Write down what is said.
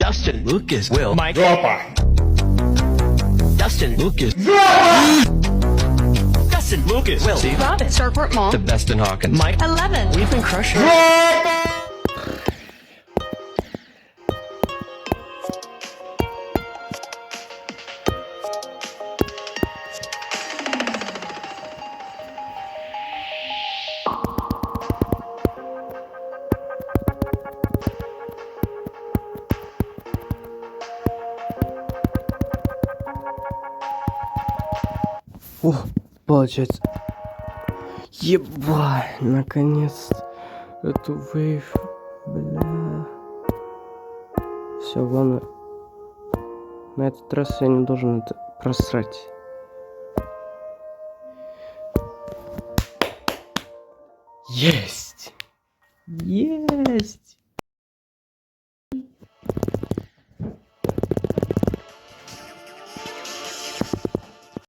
Dustin, Lucas, Will, Mike, Dustin, Lucas, Dustin, Lucas, Will, Steve, Robin, Starport Mall, the best in Hawkins, Mike, 11. we've been crushing. О, получается. Ебать, наконец-то. Эту вейв, бля. Все, главное. На этот раз я не должен это просрать. Есть! Есть!